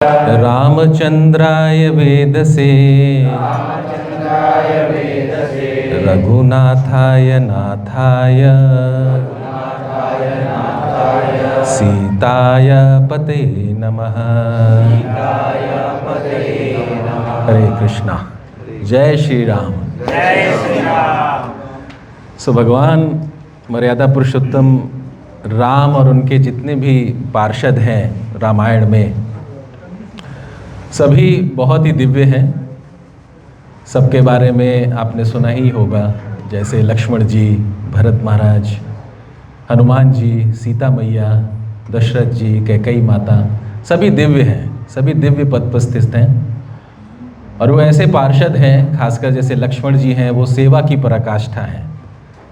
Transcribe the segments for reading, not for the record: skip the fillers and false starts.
रामचंद्राय वेदसे रघुनाथाय नाथाय सीताय पते नमः। हरे कृष्णा। जय श्री राम। जय श्री राम। सो भगवान मर्यादा पुरुषोत्तम राम और उनके जितने भी पार्षद हैं रामायण में, सभी बहुत ही दिव्य हैं। सबके बारे में आपने सुना ही होगा, जैसे लक्ष्मण जी, भरत महाराज, हनुमान जी, सीता मैया, दशरथ जी, कैकेयी माता, सभी दिव्य हैं, सभी दिव्य पद पर स्थित हैं। और वो ऐसे पार्षद हैं, खासकर जैसे लक्ष्मण जी हैं, वो सेवा की पराकाष्ठा हैं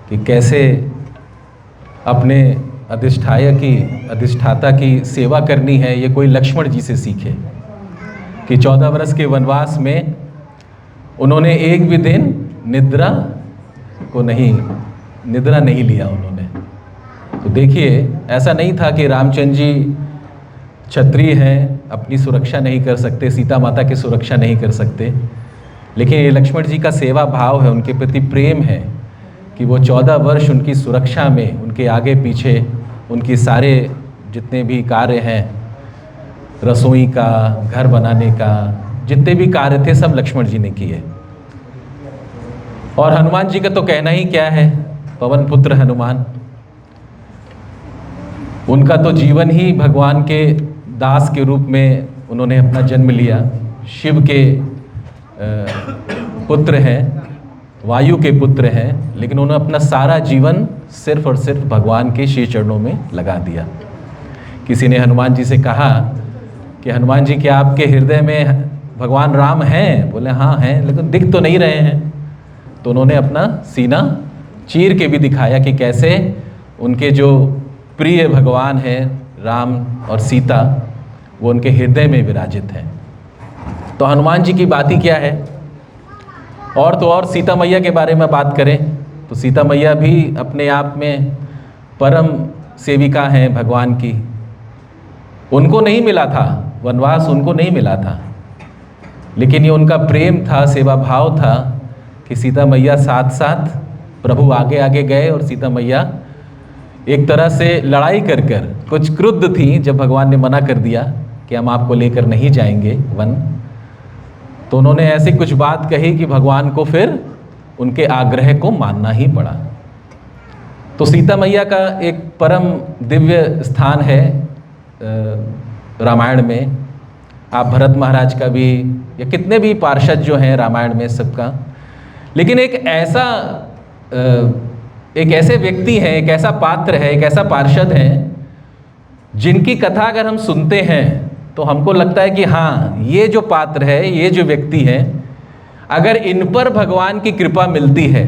कि कैसे अपने अधिष्ठाता की सेवा करनी है। ये कोई लक्ष्मण जी से सीखे कि 14 वर्ष के वनवास में उन्होंने एक भी दिन निद्रा नहीं लिया उन्होंने। तो देखिए, ऐसा नहीं था कि रामचंद्र जी क्षत्रिय हैं, अपनी सुरक्षा नहीं कर सकते, सीता माता की सुरक्षा नहीं कर सकते, लेकिन ये लक्ष्मण जी का सेवा भाव है, उनके प्रति प्रेम है कि वो 14 वर्ष उनकी सुरक्षा में, उनके आगे पीछे उनकी सारे जितने भी कार्य हैं, रसोई का, घर बनाने का, जितने भी कार्य थे सब लक्ष्मण जी ने किए। और हनुमान जी का तो कहना ही क्या है, पवन पुत्र हनुमान, उनका तो जीवन ही भगवान के दास के रूप में उन्होंने अपना जन्म लिया। शिव के पुत्र हैं, वायु के पुत्र हैं, लेकिन उन्होंने अपना सारा जीवन सिर्फ और सिर्फ भगवान के श्री चरणों में लगा दिया। किसी ने हनुमान जी से कहा कि हनुमान जी, क्या आपके हृदय में भगवान राम हैं? बोले हाँ हैं, लेकिन दिख तो नहीं रहे हैं। तो उन्होंने अपना सीना चीर के भी दिखाया कि कैसे उनके जो प्रिय भगवान हैं राम और सीता, वो उनके हृदय में विराजित हैं। तो हनुमान जी की बात ही क्या है। और तो और सीता मैया के बारे में बात करें तो सीता मैया भी अपने आप में परम सेविका हैं भगवान की। उनको नहीं मिला था वनवास, उनको नहीं मिला था, लेकिन ये उनका प्रेम था, सेवा भाव था कि सीता मैया साथ साथ, प्रभु आगे आगे गए और सीता मैया एक तरह से लड़ाई कर कर कुछ क्रुद्ध थी जब भगवान ने मना कर दिया कि हम आपको लेकर नहीं जाएंगे वन। तो उन्होंने ऐसी कुछ बात कही कि भगवान को फिर उनके आग्रह को मानना ही पड़ा। तो सीता मैया का एक परम दिव्य स्थान है रामायण में। आप भरत महाराज का भी, या कितने भी पार्षद जो हैं रामायण में सबका, लेकिन एक ऐसे व्यक्ति हैं, एक ऐसा पात्र है, एक ऐसा पार्षद है जिनकी कथा अगर हम सुनते हैं तो हमको लगता है कि हाँ, ये जो पात्र है, ये जो व्यक्ति है, अगर इन पर भगवान की कृपा मिलती है,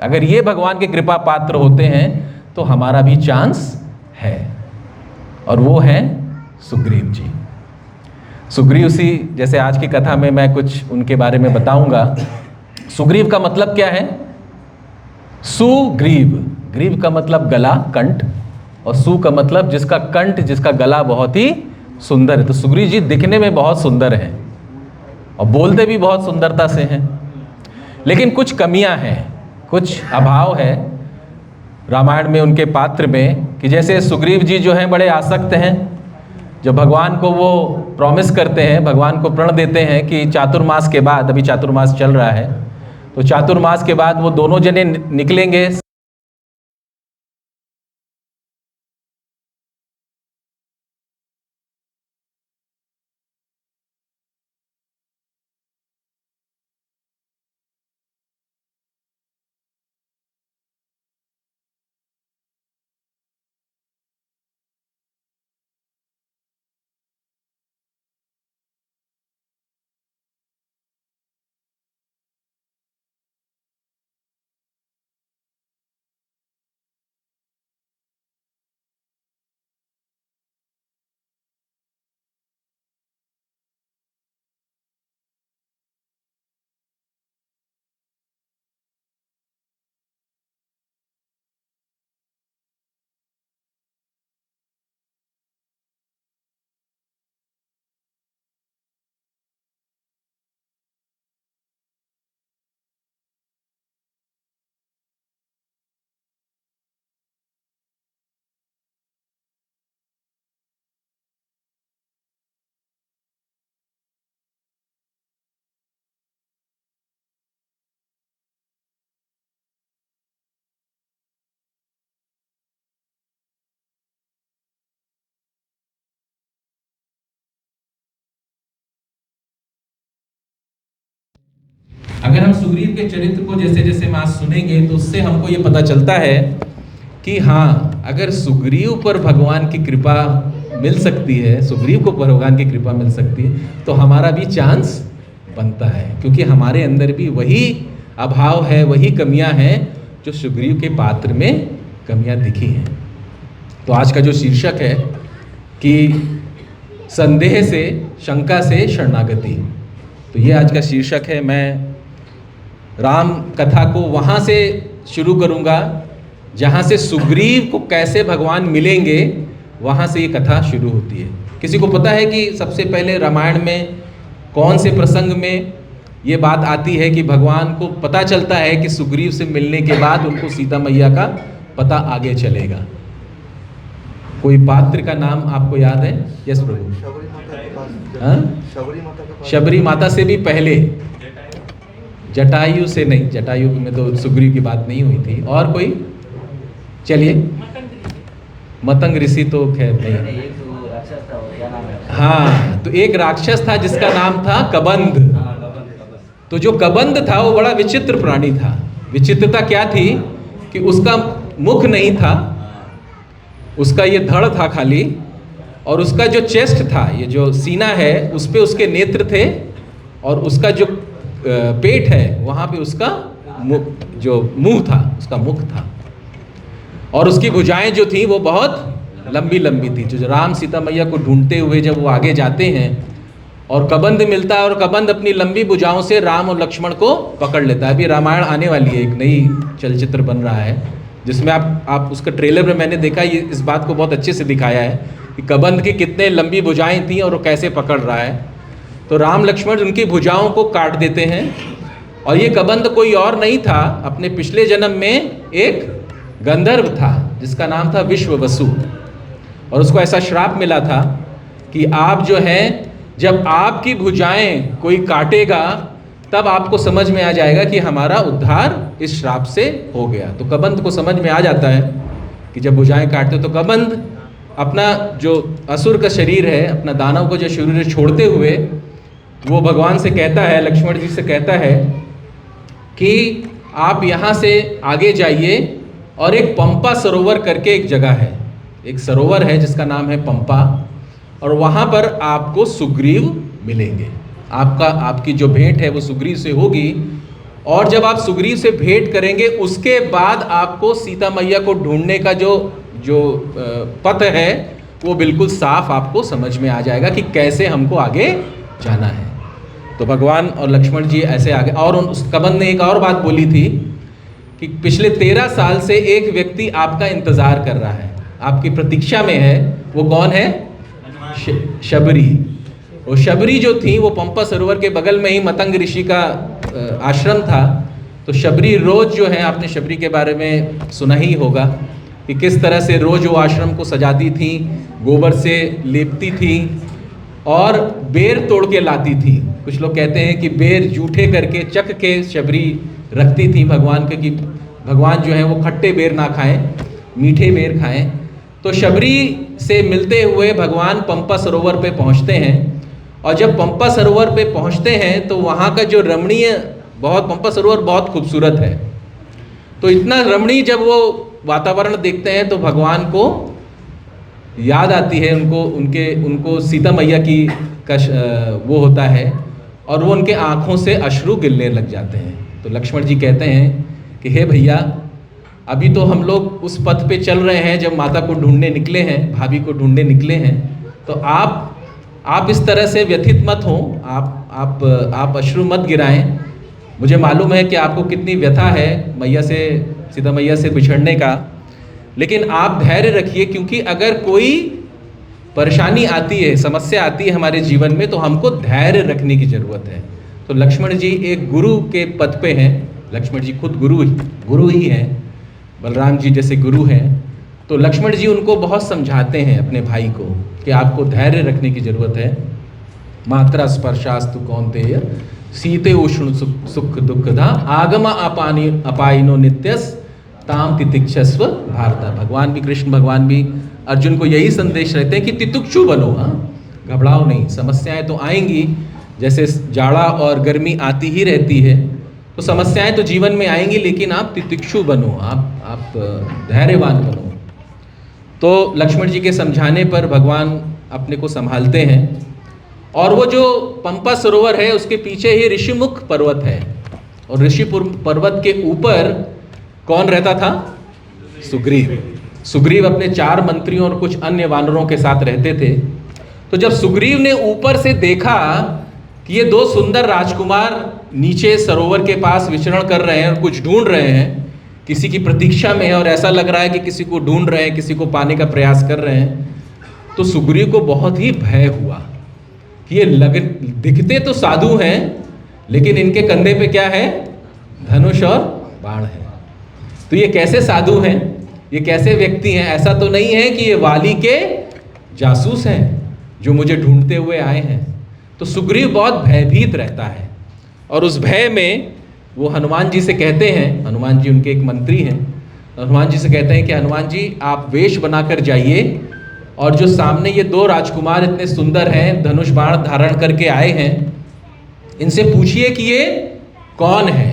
अगर ये भगवान के कृपा पात्र होते हैं तो हमारा भी चांस है। और वो है सुग्रीव जी। सुग्रीव सी, जैसे आज की कथा में मैं कुछ उनके बारे में बताऊंगा। सुग्रीव का मतलब क्या है? सुग्रीव, ग्रीव का मतलब गला, कंठ, और सु का मतलब जिसका कंठ, जिसका गला बहुत ही सुंदर है। तो सुग्रीव जी दिखने में बहुत सुंदर हैं और बोलते भी बहुत सुंदरता से हैं, लेकिन कुछ कमियां हैं, कुछ अभाव है रामायण में उनके पात्र में। कि जैसे सुग्रीव जी जो हैं बड़े आसक्त हैं, जब भगवान को वो प्रॉमिस करते हैं, भगवान को प्रण देते हैं कि चातुर्मास के बाद, अभी चातुर्मास चल रहा है, तो चातुर्मास के बाद वो दोनों जने निकलेंगे अगर हम सुग्रीव के चरित्र को जैसे जैसे हम आज सुनेंगे तो उससे हमको ये पता चलता है कि हाँ, अगर सुग्रीव पर भगवान की कृपा मिल सकती है, सुग्रीव को भगवान की कृपा मिल सकती है, तो हमारा भी चांस बनता है, क्योंकि हमारे अंदर भी वही अभाव है, वही कमियां हैं जो सुग्रीव के पात्र में कमियां दिखी हैं। तो आज का जो शीर्षक है कि संदेह से, शंका से शरणागति, तो ये आज का शीर्षक है। मैं राम कथा को वहाँ से शुरू करूँगा जहाँ से सुग्रीव को कैसे भगवान मिलेंगे, वहाँ से ये कथा शुरू होती है। किसी को पता है कि सबसे पहले रामायण में कौन से प्रसंग में ये बात आती है कि भगवान को पता चलता है कि सुग्रीव से मिलने के बाद उनको सीता मैया का पता आगे चलेगा? कोई पात्र का नाम आपको याद है? यस प्रभु। शबरी माता से भी पहले, जटायु से नहीं, जटायु में तो सुग्रीव की बात नहीं हुई थी। और कोई? चलिए, मतंग ऋषि तो खैर नहीं। हाँ, तो एक राक्षस था जिसका नाम था कबंध। तो जो कबंध था वो बड़ा विचित्र प्राणी था। विचित्रता क्या थी कि उसका मुख नहीं था, उसका ये धड़ था खाली, और उसका जो चेस्ट था, ये जो सीना है, उस पे उसके नेत्र थे, और उसका जो पेट है वहाँ पे उसका जो मुंह था, उसका मुख था, और उसकी भुजाएं जो थी वो बहुत लंबी लंबी थी। जो राम सीता मैया को ढूंढते हुए जब वो आगे जाते हैं और कबंध मिलता है, और कबंध अपनी लंबी भुजाओं से राम और लक्ष्मण को पकड़ लेता है। अभी रामायण आने वाली है, एक नई चलचित्र बन रहा है जिसमें आप उसका ट्रेलर में मैंने देखा, ये इस बात को बहुत अच्छे से दिखाया है कि कबंध की कितने लंबी भुजाएं थी और वो कैसे पकड़ रहा है। तो राम लक्ष्मण उनकी भुजाओं को काट देते हैं, और ये कबंध कोई और नहीं था, अपने पिछले जन्म में एक गंधर्व था जिसका नाम था विश्ववसु। और उसको ऐसा श्राप मिला था कि आप जो है, जब आपकी भुजाएं कोई काटेगा तब आपको समझ में आ जाएगा कि हमारा उद्धार इस श्राप से हो गया। तो कबंध को समझ में आ जाता है कि जब भुजाएं काटते तो कबंध अपना जो असुर का शरीर है, अपना दानव को जो शरीर छोड़ते हुए वो भगवान से कहता है, लक्ष्मण जी से कहता है कि आप यहाँ से आगे जाइए, और एक पंपा सरोवर करके एक जगह है, एक सरोवर है जिसका नाम है पंपा, और वहाँ पर आपको सुग्रीव मिलेंगे। आपकी जो भेंट है वो सुग्रीव से होगी, और जब आप सुग्रीव से भेंट करेंगे उसके बाद आपको सीता मैया को ढूंढने का जो पथ है वो बिल्कुल साफ आपको समझ में आ जाएगा कि कैसे हमको आगे जाना है। तो भगवान और लक्ष्मण जी ऐसे आगे, और उस कबंध ने एक और बात बोली थी कि पिछले 13 साल से एक व्यक्ति आपका इंतजार कर रहा है, आपकी प्रतीक्षा में है। वो कौन है? शबरी। वो शबरी जो थी वो पंपा सरोवर के बगल में ही मतंग ऋषि का आश्रम था। तो शबरी रोज जो है, आपने शबरी के बारे में सुना ही होगा कि किस तरह से रोज वो आश्रम को सजाती थी, गोबर से लेपती थी और बेर तोड़ के लाती थी। कुछ लोग कहते हैं कि बेर जूठे करके चख के शबरी रखती थी भगवान के, कि भगवान जो है वो खट्टे बेर ना खाएं, मीठे बेर खाएं। तो शबरी से मिलते हुए भगवान पंपा सरोवर पे पहुंचते हैं, और जब पंपा सरोवर पे पहुंचते हैं तो वहाँ का जो रमणीय, पंपा सरोवर बहुत खूबसूरत है। तो इतना रमणीय जब वो वातावरण देखते हैं तो भगवान को याद आती है, उनको सीता मैया की वो होता है, और वो उनके आँखों से अश्रु गिरने लग जाते हैं। तो लक्ष्मण जी कहते हैं कि हे भैया, अभी तो हम लोग उस पथ पे चल रहे हैं जब माता को ढूंढने निकले हैं, भाभी को ढूंढने निकले हैं, तो आप इस तरह से व्यथित मत हो, आप अश्रु मत गिराएं। मुझे मालूम है कि आपको कितनी व्यथा है मैया से, सीता मैया से बिछड़ने का, लेकिन आप धैर्य रखिए, क्योंकि अगर कोई परेशानी आती है, समस्या आती है हमारे जीवन में, तो हमको धैर्य रखने की ज़रूरत है। तो लक्ष्मण जी एक गुरु के पद पे हैं, लक्ष्मण जी खुद गुरु ही हैं, बलराम जी जैसे गुरु हैं। तो लक्ष्मण जी उनको बहुत समझाते हैं अपने भाई को कि आपको धैर्य रखने की ज़रूरत है। मात्रा स्पर्शास्तु कौन्तेय सीते उष्ण सुख दुखदा आगमा अपाइनो नित्यस ताम तितिक्षस्व भारता। भगवान भी, कृष्ण भगवान भी अर्जुन को यही संदेश रहते हैं कि तितुक्षु बनो, घबराओ नहीं। समस्याएं तो आएंगी, जैसे जाड़ा और गर्मी आती ही रहती है, तो समस्याएं तो जीवन में आएंगी, लेकिन आप तितिक्षु बनो, आप धैर्यवान बनो। तो लक्ष्मण जी के समझाने पर भगवान अपने को संभालते हैं, और वो जो पंपा सरोवर है उसके पीछे ही ऋषिमुख पर्वत है, और ऋषि पर्वत के ऊपर कौन रहता था? सुग्रीव। सुग्रीव अपने 4 मंत्रियों और कुछ अन्य वानरों के साथ रहते थे। तो जब सुग्रीव ने ऊपर से देखा कि ये 2 सुंदर राजकुमार नीचे सरोवर के पास विचरण कर रहे हैं और कुछ ढूंढ रहे हैं, किसी की प्रतीक्षा में है, और ऐसा लग रहा है कि किसी को ढूंढ रहे हैं, किसी को पाने का प्रयास कर रहे हैं, तो सुग्रीव को बहुत ही भय हुआ कि ये दिखते तो साधु हैं, लेकिन इनके कंधे पे क्या है? धनुष और बाण है। तो ये कैसे साधु हैं, ये कैसे व्यक्ति हैं? ऐसा तो नहीं है कि ये वाली के जासूस हैं जो मुझे ढूंढते हुए आए हैं। तो सुग्रीव बहुत भयभीत रहता है, और उस भय में वो हनुमान जी से कहते हैं, हनुमान जी उनके एक मंत्री हैं, हनुमान जी से कहते हैं कि हनुमान जी आप वेश बनाकर जाइए, और जो सामने ये 2 राजकुमार इतने सुंदर हैं, धनुष बाण धारण करके आए हैं, इनसे पूछिए कि ये कौन है,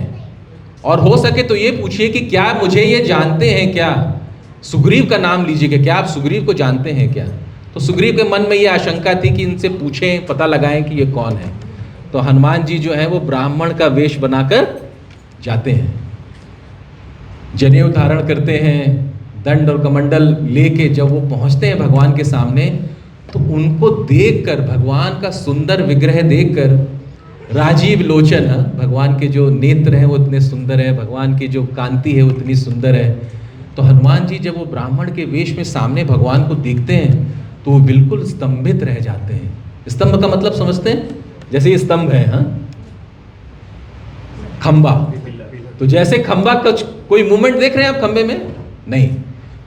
और हो सके तो ये पूछिए कि क्या मुझे ये जानते हैं क्या? सुग्रीव का नाम लीजिएगा, क्या आप सुग्रीव को जानते हैं क्या? तो सुग्रीव के मन में ये आशंका थी कि इनसे पूछें, पता लगाएं कि ये कौन है। तो हनुमान जी जो है वो ब्राह्मण का वेश बनाकर जाते हैं, जनेऊ धारण करते हैं, दंड और कमंडल लेके जब वो पहुंचते हैं भगवान के सामने, तो उनको देखकर, भगवान का सुंदर विग्रह देखकर, राजीव लोचन, भगवान के जो नेत्र हैं वो इतने सुंदर है, भगवान की जो कांति है वो इतनी सुंदर है। तो हनुमान जी जब वो ब्राह्मण के वेश में सामने भगवान को देखते हैं तो वो बिल्कुल स्तंभित रह जाते हैं। स्तंभ का मतलब समझते हैं? जैसे ये स्तंभ है, खंबा, तो जैसे खंबा का कोई मूवमेंट देख रहे हैं आप खंबे में? नहीं,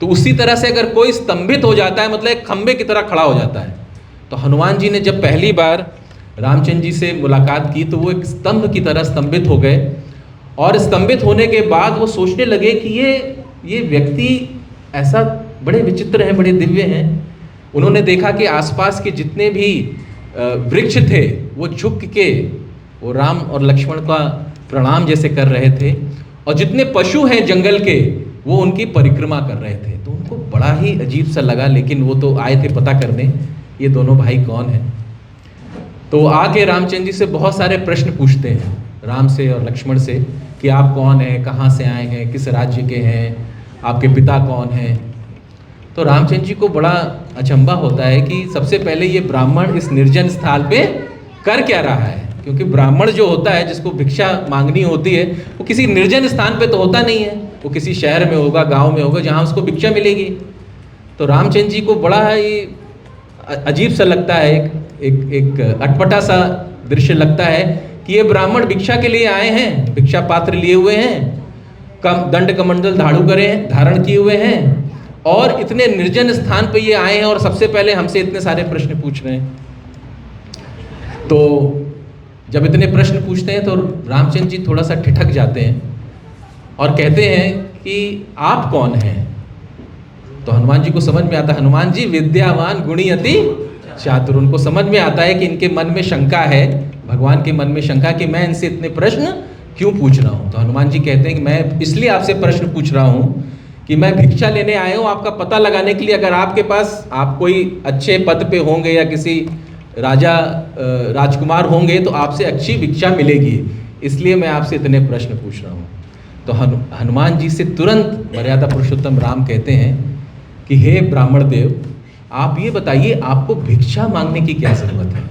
तो उसी तरह से अगर कोई स्तंभित हो जाता है, मतलब एक खंबे की तरह खड़ा हो जाता है। तो हनुमान जी ने जब पहली बार रामचंद्र जी से मुलाकात की तो वो एक स्तंभ की तरह स्तंभित हो गए, और स्तंभित होने के बाद वो सोचने लगे कि ये व्यक्ति ऐसा बड़े विचित्र हैं, बड़े दिव्य हैं। उन्होंने देखा कि आसपास के जितने भी वृक्ष थे वो झुक के वो राम और लक्ष्मण का प्रणाम जैसे कर रहे थे, और जितने पशु हैं जंगल के वो उनकी परिक्रमा कर रहे थे। तो उनको बड़ा ही अजीब सा लगा, लेकिन वो तो आए थे पता करने ये दोनों भाई कौन हैं। तो आके रामचंद्र जी से बहुत सारे प्रश्न पूछते हैं, राम से और लक्ष्मण से, कि आप कौन हैं, कहाँ से आए हैं, किस राज्य के हैं, आपके पिता कौन हैं। तो रामचंद्र जी को बड़ा अचंभा होता है कि सबसे पहले ये ब्राह्मण इस निर्जन स्थल पे कर क्या रहा है, क्योंकि ब्राह्मण जो होता है जिसको भिक्षा मांगनी होती है वो किसी निर्जन स्थान पे तो होता नहीं है, वो किसी शहर में होगा, गांव में होगा, जहाँ उसको भिक्षा मिलेगी। तो रामचंद्र जी को बड़ा ही अजीब सा लगता है, एक अटपटा सा दृश्य लगता है कि ये ब्राह्मण भिक्षा के लिए आए हैं, भिक्षा पात्र लिए हुए हैं, दंड कमंडल धारण किए हुए हैं, और इतने निर्जन स्थान पे ये आए हैं, और सबसे पहले हमसे इतने सारे प्रश्न पूछ रहे हैं। तो जब इतने प्रश्न पूछते हैं तो रामचंद्र जी थोड़ा सा ठिठक जाते हैं और कहते हैं कि आप कौन हैं। तो हनुमान जी को समझ में आता है, हनुमान जी विद्यावान गुणी अति चातुर। उनको समझ में आता है कि इनके मन में शंका है, भगवान के मन में शंका कि मैं इनसे इतने प्रश्न क्यों पूछ रहा हूँ। तो हनुमान जी कहते हैं कि मैं इसलिए आपसे प्रश्न पूछ रहा हूँ कि मैं भिक्षा लेने आया हूँ आपका पता लगाने के लिए। अगर आपके पास आप कोई अच्छे पद पे होंगे या किसी राजा राजकुमार होंगे तो आपसे अच्छी भिक्षा मिलेगी, इसलिए मैं आपसे इतने प्रश्न पूछ रहा हूँ। तो हनुमान जी से तुरंत मर्यादा पुरुषोत्तम राम कहते हैं कि हे ब्राह्मण देव, आप ये बताइए आपको भिक्षा मांगने की क्या ज़रूरत है।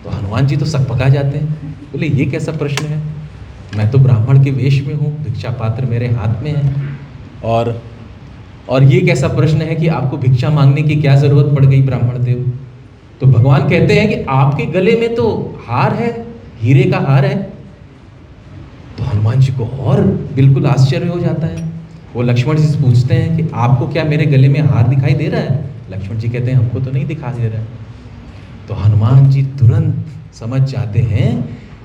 तो हनुमान जी तो सकपका जाते हैं, बोले ये कैसा प्रश्न है, मैं तो ब्राह्मण के वेश में हूँ, भिक्षा पात्र मेरे हाथ में है, और ये कैसा प्रश्न है कि आपको भिक्षा मांगने की क्या ज़रूरत पड़ गई ब्राह्मण देव। तो भगवान कहते हैं कि आपके गले में तो हार है, हीरे का हार है। तो हनुमान जी को और बिल्कुल आश्चर्य हो जाता है। वो लक्ष्मण जी से पूछते हैं कि आपको क्या मेरे गले में हार दिखाई दे रहा है। लक्ष्मण जी कहते हैं हमको तो नहीं दिखाई दे रहा है। तो हनुमान जी तुरंत समझ जाते हैं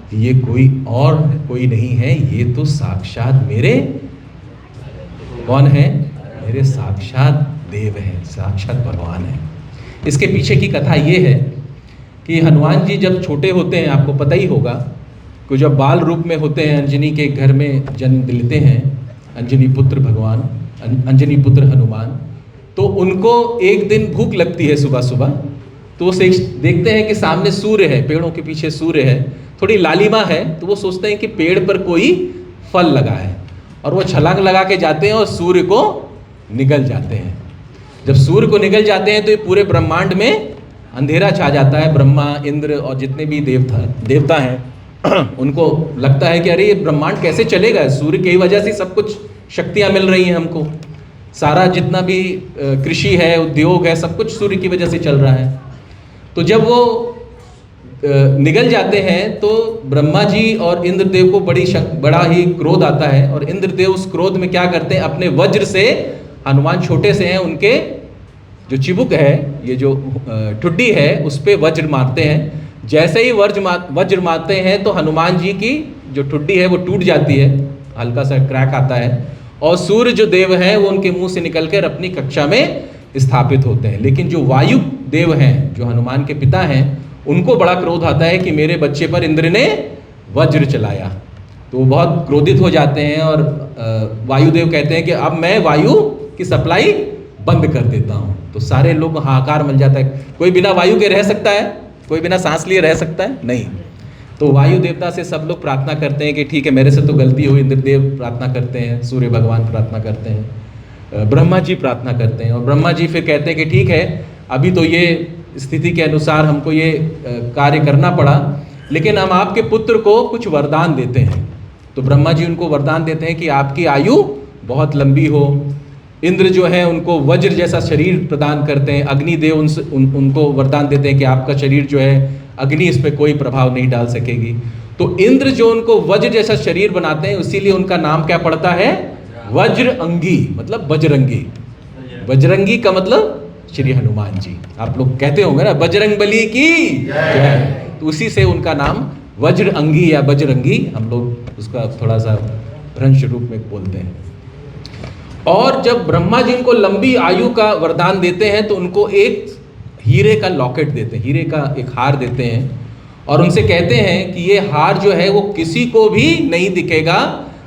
कि ये कोई नहीं है, ये तो साक्षात मेरे कौन है, मेरे साक्षात देव हैं, साक्षात भगवान है। इसके पीछे की कथा ये है कि हनुमान जी जब छोटे होते हैं, आपको पता ही होगा को जब बाल रूप में होते हैं, अंजनी के घर में जन्म लेते हैं, अंजनी पुत्र भगवान, अंजनी पुत्र हनुमान, तो उनको एक दिन भूख लगती है सुबह सुबह। तो वो देखते हैं कि सामने सूर्य है, पेड़ों के पीछे सूर्य है, थोड़ी लालिमा है, तो वो सोचते हैं कि पेड़ पर कोई फल लगा है, और वो छलांग लगा के जाते हैं और सूर्य को निगल जाते हैं। जब सूर्य को निगल जाते हैं तो ये पूरे ब्रह्मांड में अंधेरा छा जाता है। ब्रह्मा, इंद्र और जितने भी देवता हैं उनको लगता है कि अरे ये ब्रह्मांड कैसे चलेगा, सूर्य की वजह से सब कुछ शक्तियाँ मिल रही हैं हमको, सारा जितना भी कृषि है, उद्योग है, सब कुछ सूर्य की वजह से चल रहा है। तो जब वो निगल जाते हैं तो ब्रह्मा जी और इंद्रदेव को बड़ा ही क्रोध आता है, और इंद्रदेव उस क्रोध में क्या करते हैं, अपने वज्र से, हनुमान छोटे से हैं, उनके जो चिबुक है, ये जो ठुड्डी है, उस पर वज्र मारते हैं। जैसे ही वज्र मारते हैं तो हनुमान जी की जो ठुड्डी है वो टूट जाती है, हल्का सा क्रैक आता है, और सूर्य जो देव हैं वो उनके मुंह से निकलकर अपनी कक्षा में स्थापित होते हैं। लेकिन जो वायु देव हैं, जो हनुमान के पिता हैं, उनको बड़ा क्रोध आता है कि मेरे बच्चे पर इंद्र ने वज्र चलाया। तो वो बहुत क्रोधित हो जाते हैं और वायुदेव कहते हैं कि अब मैं वायु की सप्लाई बंद कर देता हूँ। तो सारे लोग हाहाकार मच जाता है। कोई बिना वायु के रह सकता है? कोई बिना सांस लिए रह सकता है? नहीं। तो वायु देवता से सब लोग प्रार्थना करते हैं कि ठीक है, मेरे से तो गलती हुई। इंद्रदेव प्रार्थना करते हैं, सूर्य भगवान प्रार्थना करते हैं, ब्रह्मा जी प्रार्थना करते हैं, और ब्रह्मा जी फिर कहते हैं कि ठीक है, अभी तो ये स्थिति के अनुसार हमको ये कार्य करना पड़ा, लेकिन हम आपके पुत्र को कुछ वरदान देते हैं। तो ब्रह्मा जी उनको वरदान देते हैं कि आपकी आयु बहुत लंबी हो। इंद्र जो है उनको वज्र जैसा शरीर प्रदान करते हैं। अग्निदेव उनको वरदान देते हैं कि आपका शरीर जो है, अग्नि इस पर कोई प्रभाव नहीं डाल सकेगी। तो इंद्र जो उनको वज्र जैसा शरीर बनाते हैं, इसीलिए उनका नाम क्या पड़ता है? वज्र अंगी, मतलब बजरंगी। बजरंगी का मतलब श्री हनुमान जी। आप लोग कहते होंगे ना, बजरंग बली की जय। तो उसी से उनका नाम वज्र अंगी या बजरंगी, हम लोग उसका थोड़ा सा भ्रंश रूप में बोलते हैं। और जब ब्रह्मा जी उनको लंबी आयु का वरदान देते हैं तो उनको एक हीरे का लॉकेट देते हैं, हीरे का एक हार देते हैं, और उनसे कहते हैं कि ये हार जो है वो किसी को भी नहीं दिखेगा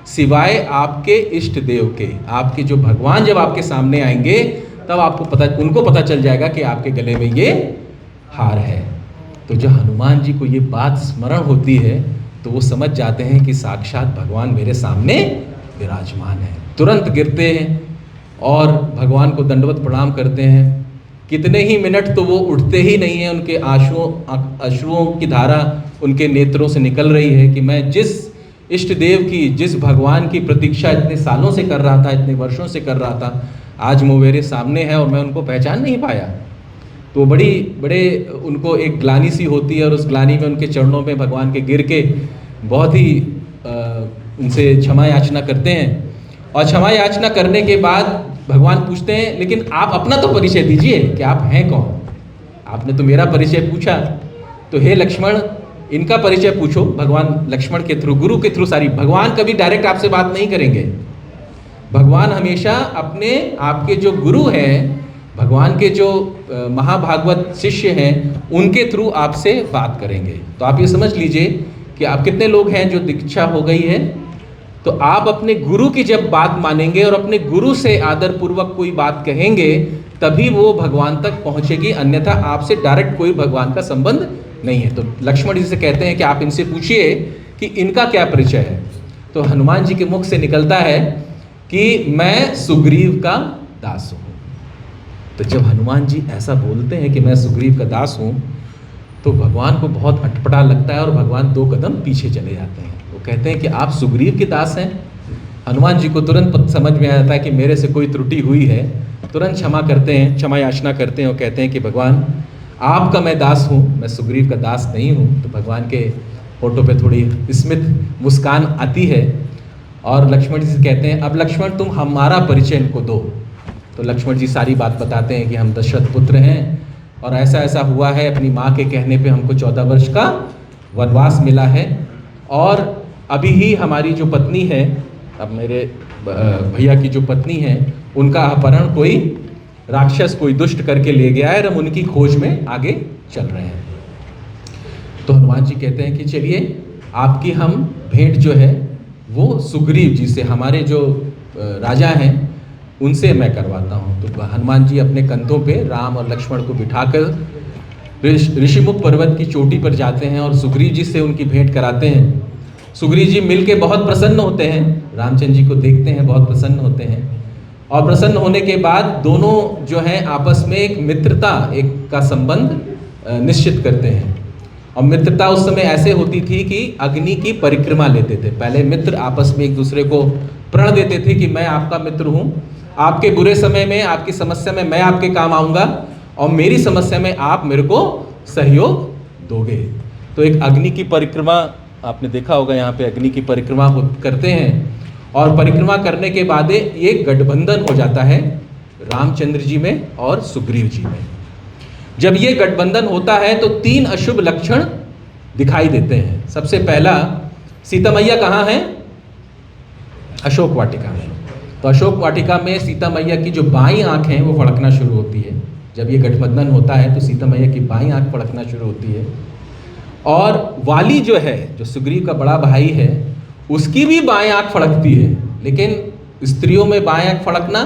सिवाय आपके इष्ट देव के। आपके जो भगवान जब आपके सामने आएंगे तब उनको पता चल जाएगा कि आपके गले में ये हार है। तो जब हनुमान जी को ये बात स्मरण होती है तो वो समझ जाते हैं कि साक्षात भगवान मेरे सामने विराजमान है। तुरंत गिरते हैं और भगवान को दंडवत प्रणाम करते हैं। कितने ही मिनट तो वो उठते ही नहीं हैं, उनके अश्रुओं की धारा उनके नेत्रों से निकल रही है कि मैं जिस इष्ट देव की, जिस भगवान की प्रतीक्षा इतने सालों से कर रहा था, इतने वर्षों से कर रहा था, आज वो मेरे सामने है और मैं उनको पहचान नहीं पाया। तो बड़े उनको एक ग्लानि सी होती है, और उस ग्लानि में उनके चरणों में भगवान के गिर के बहुत ही उनसे क्षमा याचना करते हैं। और क्षमा याचना करने के बाद भगवान पूछते हैं, लेकिन आप अपना तो परिचय दीजिए कि आप हैं कौन? आपने तो मेरा परिचय पूछा, तो हे लक्ष्मण इनका परिचय पूछो। भगवान लक्ष्मण के थ्रू, गुरु के थ्रू सारी, भगवान कभी डायरेक्ट आपसे बात नहीं करेंगे। भगवान हमेशा आपके जो गुरु हैं, भगवान के जो महाभागवत शिष्य हैं, उनके थ्रू आपसे बात करेंगे। तो आप ये समझ लीजिए कि आप कितने लोग हैं जो दीक्षा हो गई है, तो आप अपने गुरु की जब बात मानेंगे और अपने गुरु से आदर पूर्वक कोई बात कहेंगे, तभी वो भगवान तक पहुंचेगी, अन्यथा आपसे डायरेक्ट कोई भगवान का संबंध नहीं है। तो लक्ष्मण जी से कहते हैं कि आप इनसे पूछिए कि इनका क्या परिचय है। तो हनुमान जी के मुख से निकलता है कि मैं सुग्रीव का दास हूँ। तो जब हनुमान जी ऐसा बोलते हैं कि मैं सुग्रीव का दास हूँ, तो भगवान को बहुत अटपटा लगता है और भगवान 2 कदम पीछे चले जाते हैं। वो कहते हैं कि आप सुग्रीव के दास हैं। हनुमान जी को तुरंत समझ में आ जाता है कि मेरे से कोई त्रुटि हुई है। तुरंत क्षमा करते हैं, क्षमा याचना करते हैं और कहते हैं कि भगवान आपका मैं दास हूँ, मैं सुग्रीव का दास नहीं हूँ। तो भगवान के फोटो पे थोड़ी स्मित मुस्कान आती है और लक्ष्मण जी से कहते हैं, अब लक्ष्मण तुम हमारा परिचय इनको दो। तो लक्ष्मण जी सारी बात बताते हैं कि हम दशरथ पुत्र हैं और ऐसा ऐसा हुआ है, अपनी माँ के कहने पे हमको 14 वर्ष का वनवास मिला है, और अभी ही हमारी जो पत्नी है, अब मेरे भैया की जो पत्नी है, उनका अपहरण कोई राक्षस, कोई दुष्ट करके ले गया है और हम उनकी खोज में आगे चल रहे हैं। तो हनुमान जी कहते हैं कि चलिए आपकी हम भेंट जो है वो सुग्रीव जी से, हमारे जो राजा हैं उनसे मैं करवाता हूँ। तो हनुमान जी अपने कंधों पे राम और लक्ष्मण को बिठाकर ऋषिमुख पर्वत की चोटी पर जाते हैं और सुग्रीव जी से उनकी भेंट कराते हैं। सुग्रीव जी मिलके बहुत प्रसन्न होते हैं, रामचंद्र जी को देखते हैं, बहुत प्रसन्न होते हैं। और प्रसन्न होने के बाद दोनों जो हैं आपस में एक मित्रता एक का संबंध निश्चित करते हैं। और मित्रता उस समय ऐसे होती थी कि अग्नि की परिक्रमा लेते थे। पहले मित्र आपस में एक दूसरे को प्रण देते थे कि मैं आपका मित्र हूँ, आपके बुरे समय में, आपकी समस्या में मैं आपके काम आऊँगा और मेरी समस्या में आप मेरे को सहयोग दोगे। तो एक अग्नि की परिक्रमा आपने देखा होगा, यहाँ पे अग्नि की परिक्रमा करते हैं और परिक्रमा करने के बाद ये गठबंधन हो जाता है रामचंद्र जी में और सुग्रीव जी में। जब ये गठबंधन होता है तो 3 अशुभ लक्षण दिखाई देते हैं। सबसे पहला, सीता मैया कहाँ हैं? अशोक वाटिका में। तो अशोक वाटिका में सीता मैया की जो बाईं आंख है वो फड़कना शुरू होती है। जब ये गठबंधन होता है तो सीता मैया की बाईं आंख फड़कना शुरू होती है। और वाली जो है, जो सुग्रीव का बड़ा भाई है, उसकी भी बाएं आंख फड़कती है। लेकिन स्त्रियों में बाएं आंख फड़कना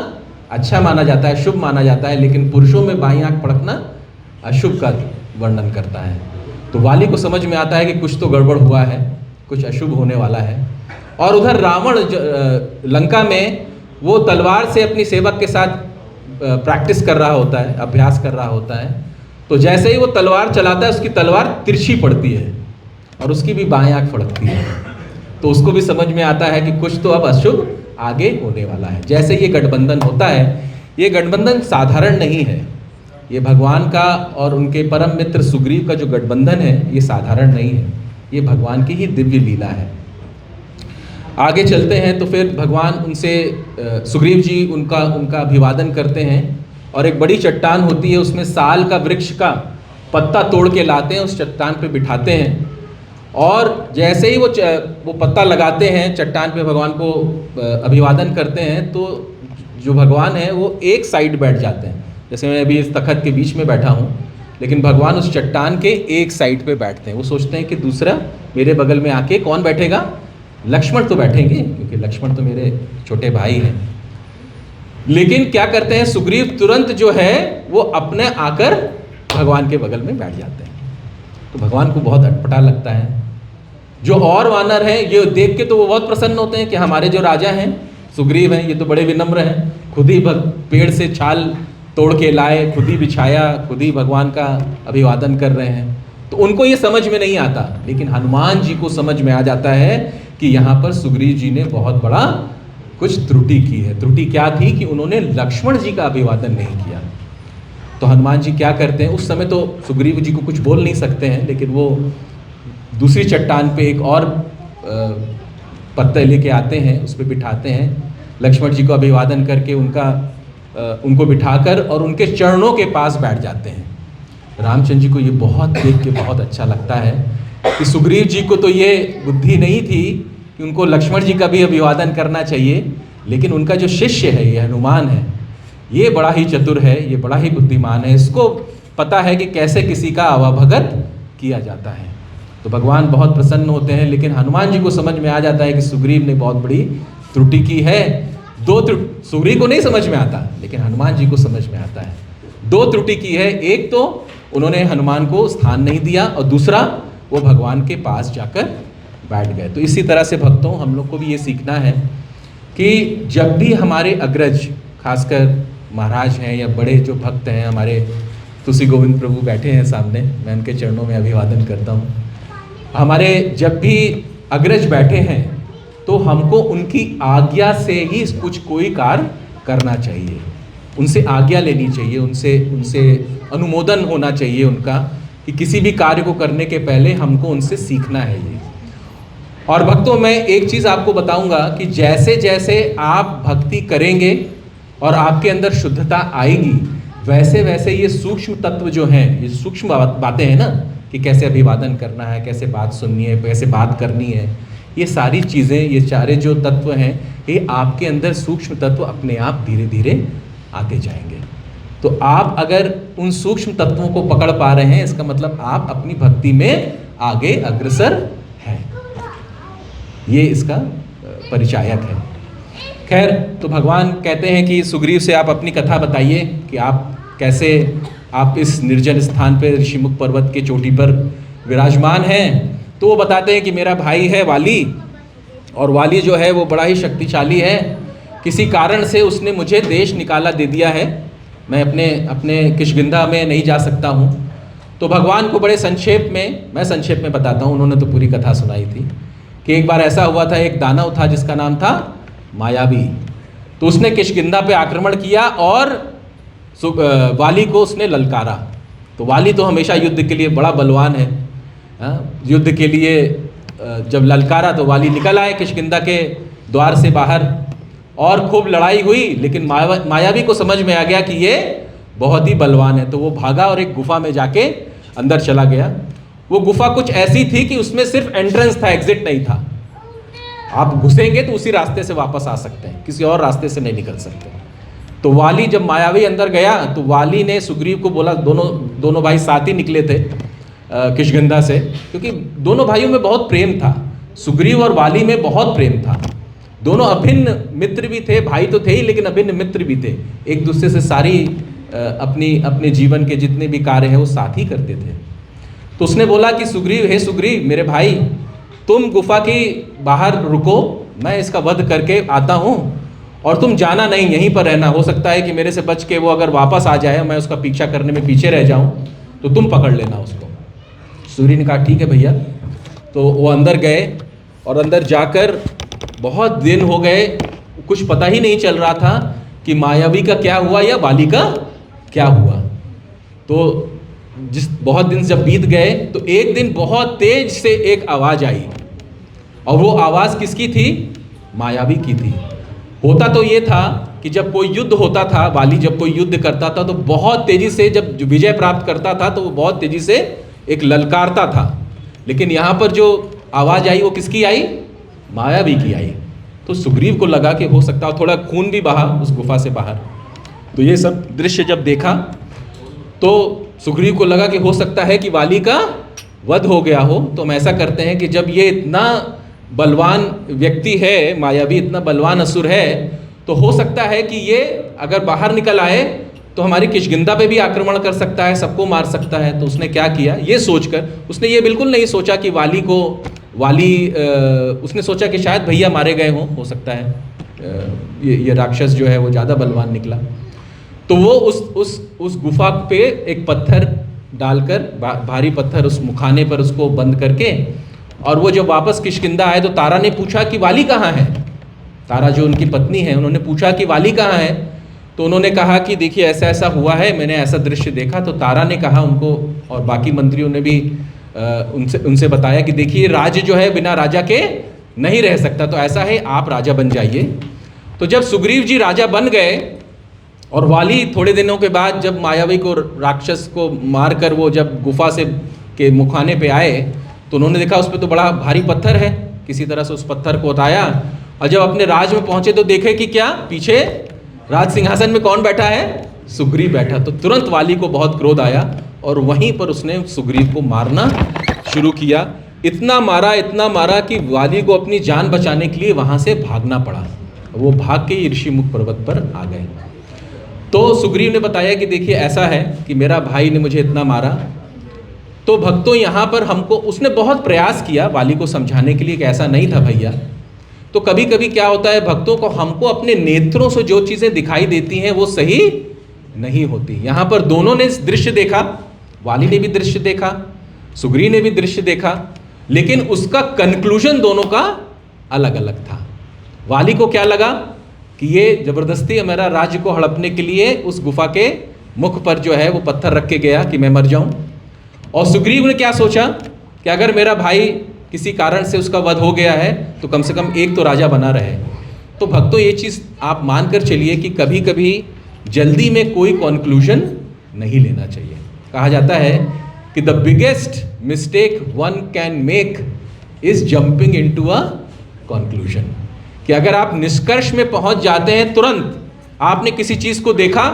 अच्छा माना जाता है, शुभ माना जाता है, लेकिन पुरुषों में बाईं आंख फड़कना अशुभ का वर्णन करता है। तो वाली को समझ में आता है कि कुछ तो गड़बड़ हुआ है, कुछ अशुभ होने वाला है। और उधर रावण लंका में वो तलवार से अपनी सेवक के साथ प्रैक्टिस कर रहा होता है, अभ्यास कर रहा होता है। तो जैसे ही वो तलवार चलाता है उसकी तलवार तिरछी पड़ती है और उसकी भी बाएं आंख फड़कती है। तो उसको भी समझ में आता है कि कुछ तो अब अशुभ आगे होने वाला है। जैसे ये गठबंधन होता है, ये गठबंधन साधारण नहीं है। ये भगवान का और उनके परम मित्र सुग्रीव का जो गठबंधन है ये साधारण नहीं है, ये भगवान की ही दिव्य लीला है। आगे चलते हैं तो फिर भगवान उनसे सुग्रीव जी उनका अभिवादन करते हैं और एक बड़ी चट्टान होती है, उसमें साल का वृक्ष का पत्ता तोड़ के लाते हैं, उस चट्टान पे बिठाते हैं। और जैसे ही वो पत्ता लगाते हैं चट्टान पे, भगवान को अभिवादन करते हैं, तो जो भगवान है वो एक साइड बैठ जाते हैं। जैसे मैं अभी इस तखत के बीच में बैठा हूँ, लेकिन भगवान उस चट्टान के एक साइड पे बैठते हैं। वो सोचते हैं कि दूसरा मेरे बगल में आके कौन बैठेगा? लक्ष्मण तो बैठेंगे, क्योंकि लक्ष्मण तो मेरे छोटे भाई हैं। लेकिन क्या करते हैं, सुग्रीव तुरंत जो है वो अपने आकर भगवान के बगल में बैठ जाते हैं। तो भगवान को बहुत अटपटा लगता है। जो और वानर हैं ये देख के तो वो बहुत प्रसन्न होते हैं कि हमारे जो राजा हैं सुग्रीव हैं, ये तो बड़े विनम्र हैं, खुद ही पेड़ से छाल तोड़ के लाए, खुद ही बिछाया, खुद ही भगवान का अभिवादन कर रहे हैं। तो उनको ये समझ में नहीं आता, लेकिन हनुमान जी को समझ में आ जाता है कि यहाँ पर सुग्रीव जी ने बहुत बड़ा कुछ त्रुटि की है। त्रुटि क्या थी कि उन्होंने लक्ष्मण जी का अभिवादन नहीं किया। तो हनुमान जी क्या करते हैं, उस समय तो सुग्रीव जी को कुछ बोल नहीं सकते हैं, लेकिन वो दूसरी चट्टान पे एक और पत्ते लेके आते हैं, उस पर बिठाते हैं, लक्ष्मण जी को अभिवादन करके उनको बिठाकर और उनके चरणों के पास बैठ जाते हैं। रामचंद्र जी को ये बहुत देख के बहुत अच्छा लगता है कि सुग्रीव जी को तो ये बुद्धि नहीं थी कि उनको लक्ष्मण जी का भी अभिवादन करना चाहिए, लेकिन उनका जो शिष्य है, ये हनुमान है, ये बड़ा ही चतुर है, ये बड़ा ही बुद्धिमान है, इसको पता है कि कैसे किसी का अवभगत किया जाता है। तो भगवान बहुत प्रसन्न होते हैं, लेकिन हनुमान जी को समझ में आ जाता है कि सुग्रीव ने बहुत बड़ी त्रुटि की है। सुग्रीव को नहीं समझ में आता, लेकिन हनुमान जी को समझ में आता है। 2 त्रुटि की है, एक तो उन्होंने हनुमान को स्थान नहीं दिया और दूसरा वो भगवान के पास जाकर बैठ गए। तो इसी तरह से भक्तों, हम लोग को भी ये सीखना है कि जब भी हमारे अग्रज, खासकर महाराज हैं या बड़े जो भक्त हैं, हमारे तुलसी गोविंद प्रभु बैठे हैं सामने, मैं उनके चरणों में अभिवादन करता हूँ। हमारे जब भी अग्रज बैठे हैं तो हमको उनकी आज्ञा से ही कोई कार्य करना चाहिए, उनसे आज्ञा लेनी चाहिए, उनसे अनुमोदन होना चाहिए उनका, कि किसी भी कार्य को करने के पहले हमको उनसे सीखना है ये। और भक्तों, मैं एक चीज़ आपको बताऊंगा कि जैसे जैसे आप भक्ति करेंगे और आपके अंदर शुद्धता आएगी, वैसे वैसे ये सूक्ष्म तत्व जो हैं, ये सूक्ष्म बातें हैं ना, कि कैसे अभिवादन करना है, कैसे बात सुननी है, कैसे बात करनी है, ये सारी चीज़ें, ये सारे जो तत्व हैं, ये आपके अंदर सूक्ष्म तत्व अपने आप धीरे धीरे आते जाएंगे। तो आप अगर उन सूक्ष्म तत्वों को पकड़ पा रहे हैं, इसका मतलब आप अपनी भक्ति में आगे अग्रसर हैं। ये इसका परिचायक है। खैर, तो भगवान कहते हैं कि सुग्रीव से आप अपनी कथा बताइए कि आप कैसे आप इस निर्जन स्थान पे ऋषिमुख पर्वत के चोटी पर विराजमान हैं। तो वो बताते हैं कि मेरा भाई है वाली, और वाली जो है वो बड़ा ही शक्तिशाली है। किसी कारण से उसने मुझे देश निकाला दे दिया है, मैं अपने किष्किंधा में नहीं जा सकता हूँ। तो भगवान को बड़े संक्षेप में, मैं संक्षेप में बताता हूँ, उन्होंने तो पूरी कथा सुनाई थी कि एक बार ऐसा हुआ था, एक दानव था जिसका नाम था मायावी। तो उसने किष्किंधा पे आक्रमण किया और वाली को उसने ललकारा। तो वाली तो हमेशा युद्ध के लिए बड़ा बलवान है, युद्ध के लिए जब ललकारा तो वाली निकल आए किष्किंधा के द्वार से बाहर और खूब लड़ाई हुई। लेकिन मायावी को समझ में आ गया कि ये बहुत ही बलवान है, तो वो भागा और एक गुफा में जाके अंदर चला गया। वो गुफा कुछ ऐसी थी कि उसमें सिर्फ एंट्रेंस था, एग्जिट नहीं था। आप घुसेंगे तो उसी रास्ते से वापस आ सकते हैं, किसी और रास्ते से नहीं निकल सकते। तो वाली, जब मायावी अंदर गया तो वाली ने सुग्रीव को बोला, दोनों भाई साथ ही निकले थे किष्किंधा से, क्योंकि दोनों भाइयों में बहुत प्रेम था, सुग्रीव और वाली में बहुत प्रेम था। दोनों अभिन्न मित्र भी थे, भाई तो थे ही लेकिन अभिन्न मित्र भी थे। एक दूसरे से सारी अपने जीवन के जितने भी कार्य हैं वो साथ ही करते थे। तो उसने बोला कि सुग्रीव, हे सुग्रीव मेरे भाई, तुम गुफा के बाहर रुको, मैं इसका वध करके आता हूँ, और तुम जाना नहीं, यहीं पर रहना। हो सकता है कि मेरे से बच के वो अगर वापस आ जाए, मैं उसका पीछा करने में पीछे रह जाऊँ, तो तुम पकड़ लेना उसको। सूर्य ने कहा ठीक है भैया। तो वो अंदर गए और अंदर जाकर बहुत दिन हो गए, कुछ पता ही नहीं चल रहा था कि मायावी का क्या हुआ या वाली का क्या हुआ। तो बहुत दिन जब बीत गए तो एक दिन बहुत तेज से एक आवाज़ आई, और वो आवाज़ किसकी थी? मायावी की थी। होता तो ये था कि जब कोई युद्ध होता था, वाली जब कोई युद्ध करता था तो बहुत तेज़ी से, जब विजय प्राप्त करता था तो वो बहुत तेज़ी से एक ललकारता था। लेकिन यहाँ पर जो आवाज़ आई वो किसकी आई? मायावी की आई। तो सुग्रीव को लगा कि हो सकता है, थोड़ा खून भी बहा उस गुफा से बाहर। तो ये सब दृश्य जब देखा तो सुग्रीव को लगा कि हो सकता है कि वाली का वध हो गया हो। तो हम ऐसा करते हैं कि जब ये इतना बलवान व्यक्ति है, मायावी इतना बलवान असुर है, तो हो सकता है कि ये अगर बाहर निकल आए तो हमारी किष्किंधा पे भी आक्रमण कर सकता है, सबको मार सकता है। तो उसने क्या किया, ये सोचकर, उसने ये बिल्कुल नहीं सोचा कि उसने सोचा कि शायद भैया मारे गए हों, हो सकता है ये राक्षस जो है वो ज़्यादा बलवान निकला। तो वो उस गुफा पे एक पत्थर डालकर, भारी पत्थर उस मुखाने पर उसको बंद करके, और वो जब वापस किष्किंधा आए तो तारा ने पूछा कि वाली कहाँ है। तारा जो उनकी पत्नी है, उन्होंने पूछा कि वाली कहाँ है। तो उन्होंने कहा कि देखिए ऐसा ऐसा हुआ है, मैंने ऐसा दृश्य देखा। तो तारा ने कहा उनको, और बाकी मंत्रियों ने भी उनसे बताया कि देखिए राज्य जो है बिना राजा के नहीं रह सकता, तो ऐसा है आप राजा बन जाइए। तो जब सुग्रीव जी राजा बन गए और वाली थोड़े दिनों के बाद जब मायावी को, राक्षस को मारकर वो जब गुफा से के मुखाने पे आए तो उन्होंने देखा उस पर तो बड़ा भारी पत्थर है। किसी तरह से उस पत्थर को उठाया और जब अपने राज में पहुंचे तो देखे कि क्या पीछे राज सिंहासन में कौन बैठा है? सुग्रीव बैठा। तो तुरंत वाली को बहुत क्रोध आया और वहीं पर उसने सुग्रीव को मारना शुरू किया। इतना मारा कि वाली को अपनी जान बचाने के लिए वहाँ से भागना पड़ा। वो भाग के ऋषिमुख पर्वत पर आ गए। तो सुग्रीव ने बताया कि देखिए ऐसा है कि मेरा भाई ने मुझे इतना मारा। तो भक्तों यहाँ पर हमको, उसने बहुत प्रयास किया वाली को समझाने के लिए कि ऐसा नहीं था भैया। तो कभी कभी क्या होता है, भक्तों को हमको अपने नेत्रों से जो चीज़ें दिखाई देती हैं वो सही नहीं होती। यहाँ पर दोनों ने दृश्य देखा, वाली ने भी दृश्य देखा, सुग्रीव ने भी दृश्य देखा, लेकिन उसका कंक्लूजन दोनों का अलग अलग था। वाली को क्या लगा कि ये जबरदस्ती हमारा राज्य को हड़पने के लिए उस गुफा के मुख पर जो है वो पत्थर रख के गया कि मैं मर जाऊं। और सुग्रीव ने क्या सोचा कि अगर मेरा भाई किसी कारण से उसका वध हो गया है तो कम से कम एक तो राजा बना रहे। तो भक्तों ये चीज़ आप मानकर चलिए कि कभी कभी जल्दी में कोई कंक्लूजन नहीं लेना चाहिए। कहा जाता है कि the biggest mistake one can make is jumping into a conclusion, कि अगर आप निष्कर्ष में पहुंच जाते हैं, तुरंत आपने किसी चीज़ को देखा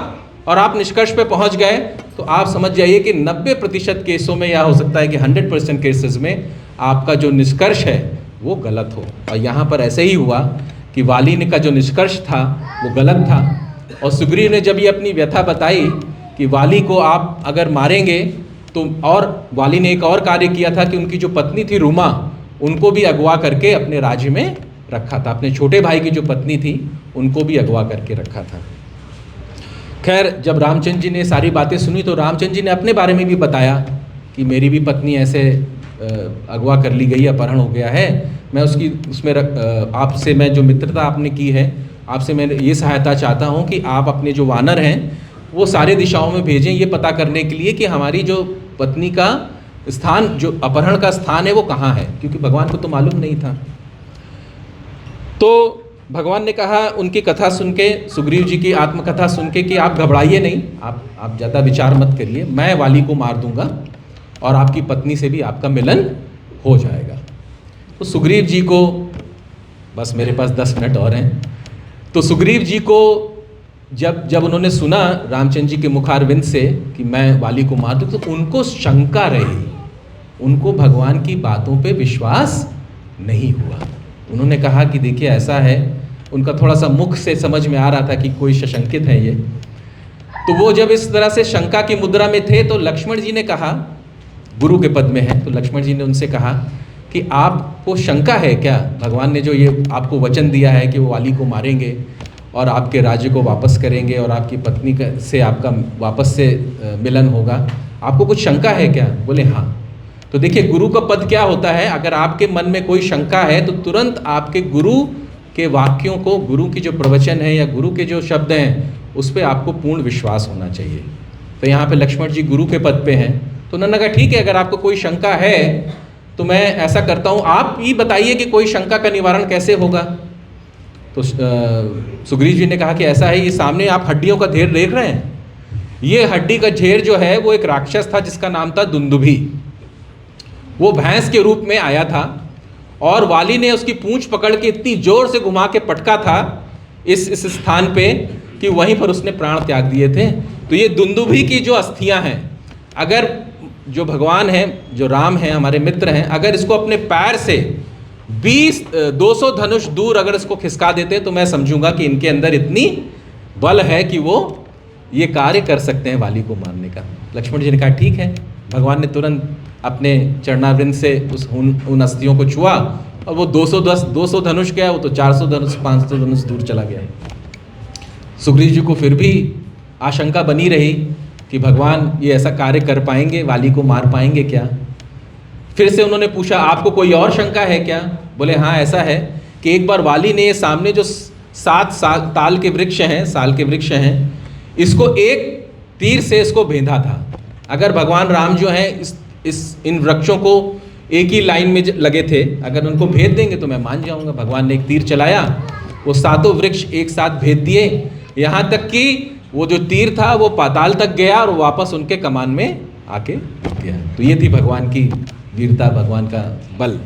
और आप निष्कर्ष पे पहुंच गए, तो आप समझ जाइए कि 90% केसों में, या हो सकता है कि 100% केसेस में आपका जो निष्कर्ष है वो गलत हो। और यहाँ पर ऐसे ही हुआ कि वाली ने का जो निष्कर्ष था वो गलत था, और सुग्रीव ने जब ये अपनी व्यथा बताई कि वाली को आप अगर मारेंगे तो, और वाली ने एक और कार्य किया था कि उनकी जो पत्नी थी रुमा, उनको भी अगवा करके अपने राज्य में रखा था। अपने छोटे भाई की जो पत्नी थी उनको भी अगवा करके रखा था। खैर, जब रामचंद्र जी ने सारी बातें सुनी तो रामचंद्र जी ने अपने बारे में भी बताया कि मेरी भी पत्नी ऐसे अगवा कर ली गई, अपहरण हो गया है। मैं उसमें आपसे मैं जो मित्रता आपने की है, आपसे मैं ये सहायता चाहता हूँ कि आप अपने जो वानर हैं वो सारे दिशाओं में भेजें, ये पता करने के लिए कि हमारी जो पत्नी का स्थान, जो अपहरण का स्थान है वो कहाँ है, क्योंकि भगवान को तो मालूम नहीं था। तो भगवान ने कहा उनकी कथा सुन के, सुग्रीव जी की आत्मकथा सुन के, कि आप घबराइए नहीं, आप ज़्यादा विचार मत करिए, मैं वाली को मार दूंगा और आपकी पत्नी से भी आपका मिलन हो जाएगा। तो सुग्रीव जी को, बस मेरे पास 10 मिनट और हैं, तो सुग्रीव जी को जब उन्होंने सुना रामचंद्र जी के मुखारविंद से कि मैं वाली को मार दूँ, तो उनको शंका रही, उनको भगवान की बातों पे विश्वास नहीं हुआ। उन्होंने कहा कि देखिए ऐसा है, उनका थोड़ा सा मुख से समझ में आ रहा था कि कोई सशंकित है ये। तो वो जब इस तरह से शंका की मुद्रा में थे तो लक्ष्मण जी ने कहा, गुरु के पद में है, तो लक्ष्मण जी ने उनसे कहा कि आपको शंका है क्या, भगवान ने जो ये आपको वचन दिया है कि वो वाली को मारेंगे और आपके राज्य को वापस करेंगे और आपकी पत्नी से आपका वापस से मिलन होगा, आपको कुछ शंका है क्या? बोले हाँ। तो देखिए, गुरु का पद क्या होता है, अगर आपके मन में कोई शंका है तो तुरंत आपके गुरु के वाक्यों को, गुरु की जो प्रवचन है या गुरु के जो शब्द हैं उस पर आपको पूर्ण विश्वास होना चाहिए। तो यहाँ पे लक्ष्मण जी गुरु के पद पे हैं, तो उन्होंने कहा ठीक है, अगर आपको कोई शंका है तो मैं ऐसा करता हूँ, आप ये बताइए कि कोई शंका का निवारण कैसे होगा। तो सुग्रीव जी ने कहा कि ऐसा है, ये सामने आप हड्डियों का ढेर देख रहे हैं, ये हड्डी का ढेर जो है वो एक राक्षस था जिसका नाम था दुंदुभी। वो भैंस के रूप में आया था और वाली ने उसकी पूंछ पकड़ के इतनी जोर से घुमा के पटका था इस स्थान पे कि वहीं पर उसने प्राण त्याग दिए थे। तो ये दुंदुभी की जो अस्थियां हैं, अगर जो भगवान हैं, जो राम हैं, हमारे मित्र हैं, अगर इसको अपने पैर से 200 धनुष दूर अगर इसको खिसका देते तो मैं समझूंगा कि इनके अंदर इतनी बल है कि वो ये कार्य कर सकते हैं वाली को मारने का। लक्ष्मण जी ने कहा ठीक है। भगवान ने तुरंत अपने चरणावृंद से उन अस्थियों को छुआ और वो 200 धनुष गया, वो तो 400 धनुष 500 धनुष दूर चला गया। सुग्रीव जी को फिर भी आशंका बनी रही कि भगवान ये ऐसा कार्य कर पाएंगे, वाली को मार पाएंगे क्या। फिर से उन्होंने पूछा आपको कोई और शंका है क्या? बोले हाँ, ऐसा है कि एक बार वाली ने सामने जो 7 ताल के वृक्ष हैं, साल के वृक्ष हैं, इसको एक तीर से इसको भेदा था। अगर भगवान राम जो हैं इन वृक्षों को एक ही लाइन में लगे थे, अगर उनको भेद देंगे तो मैं मान जाऊंगा। भगवान ने एक तीर चलाया, वो 7 वृक्ष एक साथ भेद दिए, यहाँ तक कि वो जो तीर था वो पाताल तक गया और वापस उनके कमान में आके गया। तो ये थी भगवान की वीरता, भगवान का बल।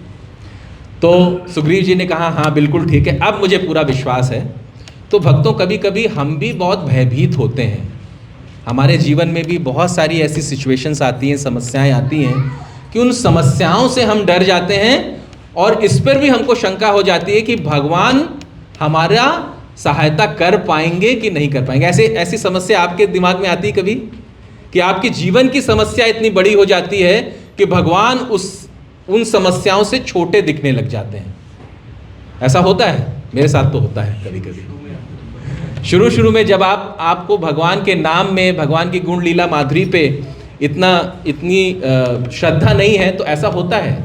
तो सुग्रीव जी ने कहा हाँ बिल्कुल ठीक है, अब मुझे पूरा विश्वास है। तो भक्तों, कभी कभी हम भी बहुत भयभीत होते हैं, हमारे जीवन में भी बहुत सारी ऐसी सिचुएशंस आती हैं, समस्याएं आती हैं कि उन समस्याओं से हम डर जाते हैं और इस पर भी हमको शंका हो जाती है कि भगवान हमारा सहायता कर पाएंगे कि नहीं कर पाएंगे। ऐसी समस्या आपके दिमाग में आती है कभी कि आपके जीवन की समस्या इतनी बड़ी हो जाती है कि भगवान उन समस्याओं से छोटे दिखने लग जाते हैं। ऐसा होता है, मेरे साथ तो होता है कभी कभी। शुरू में जब आपको भगवान के नाम में, भगवान की गुण लीला माधुरी पे इतनी श्रद्धा नहीं है, तो ऐसा होता है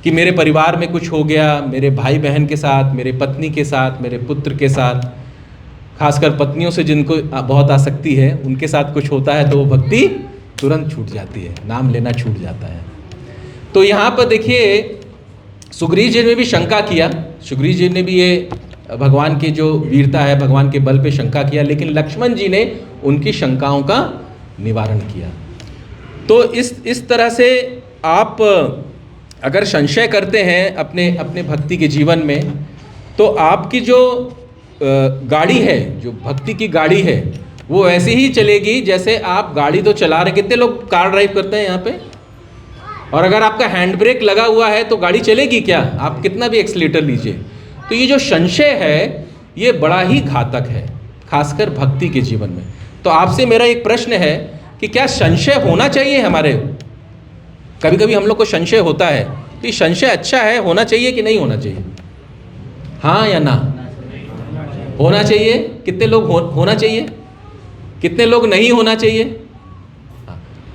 कि मेरे परिवार में कुछ हो गया, मेरे भाई बहन के साथ, मेरे पत्नी के साथ, मेरे पुत्र के साथ, खासकर पत्नियों से जिनको बहुत आसक्ति है, उनके साथ कुछ होता है तो वो भक्ति तुरंत छूट जाती है, नाम लेना छूट जाता है। तो यहाँ पर देखिए, सुग्रीव जी ने भी शंका किया, सुग्रीव जी ने भी ये भगवान की जो वीरता है, भगवान के बल पे शंका किया, लेकिन लक्ष्मण जी ने उनकी शंकाओं का निवारण किया। तो इस तरह से आप अगर संशय करते हैं अपने भक्ति के जीवन में, तो आपकी जो गाड़ी है, जो भक्ति की गाड़ी है, वो ऐसी ही चलेगी जैसे आप गाड़ी तो चला रहे। कितने लोग कार ड्राइव करते हैं यहाँ पे? और अगर आपका हैंड ब्रेक लगा हुआ है तो गाड़ी चलेगी क्या? आप कितना भी एक्सीलेटर लीजिए। तो ये जो संशय है ये बड़ा ही घातक है, खासकर भक्ति के जीवन में। तो आपसे मेरा एक प्रश्न है कि क्या संशय होना चाहिए हमारे? कभी कभी हम लोग को संशय होता है, तो ये संशय अच्छा है, होना चाहिए कि नहीं होना चाहिए? हाँ या ना? होना चाहिए। कितने लोग होना चाहिए? कितने लोग नहीं होना चाहिए?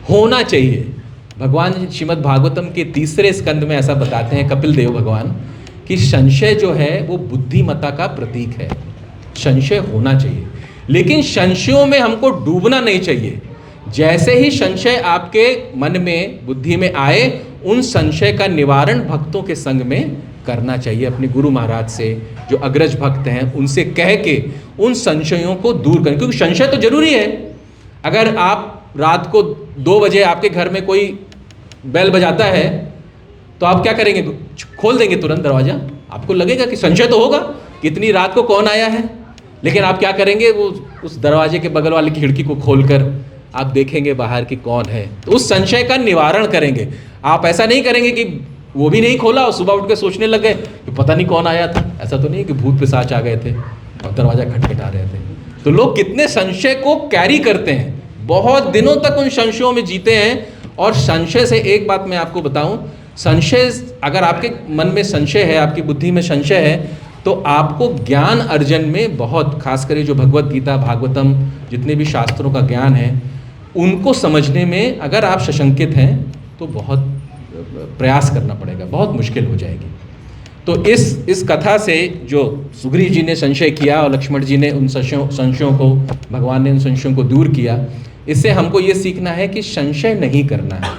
होना चाहिए। भगवान श्रीमद् भागवतम के 3 स्कंद में ऐसा बताते हैं कपिल देव भगवान कि संशय जो है वो बुद्धिमत्ता का प्रतीक है। संशय होना चाहिए, लेकिन संशयों में हमको डूबना नहीं चाहिए। जैसे ही संशय आपके मन में, बुद्धि में आए, उन संशय का निवारण भक्तों के संग में करना चाहिए। अपने गुरु महाराज से, जो अग्रज भक्त हैं, उनसे कह के उन संशयों को दूर करें, क्योंकि संशय तो जरूरी है। अगर आप रात को 2 बजे आपके घर में कोई बेल बजाता है तो आप क्या करेंगे? खोल देंगे तुरंत दरवाजा? आपको लगेगा कि संशय तो होगा कि इतनी रात को कौन आया है, लेकिन आप क्या करेंगे? वो उस दरवाजे के बगल वाली खिड़की को खोलकर आप देखेंगे बाहर कि कौन है, तो उस संशय का निवारण करेंगे। आप ऐसा नहीं करेंगे कि वो भी नहीं खोला और सुबह उठ के सोचने लग गए कि पता नहीं कौन आया था। ऐसा तो नहीं है कि भूत पिशाच आ गए थे और दरवाजा खटखटा रहे थे। तो लोग कितने संशय को कैरी करते हैं, बहुत दिनों तक उन संशयों में जीते हैं। और संशय से एक बात मैं आपको बताऊं, संशय, अगर आपके मन में संशय है, आपकी बुद्धि में संशय है, तो आपको ज्ञान अर्जन में बहुत, खासकर जो भगवत गीता, भागवतम, जितने भी शास्त्रों का ज्ञान है, उनको समझने में अगर आप सशंकित हैं तो बहुत प्रयास करना पड़ेगा, बहुत मुश्किल हो जाएगी। तो इस कथा से जो सुग्रीव जी ने संशय किया और लक्ष्मण जी ने उन संशयों को, भगवान ने उन संशयों को दूर किया, इससे हमको ये सीखना है कि संशय नहीं करना है।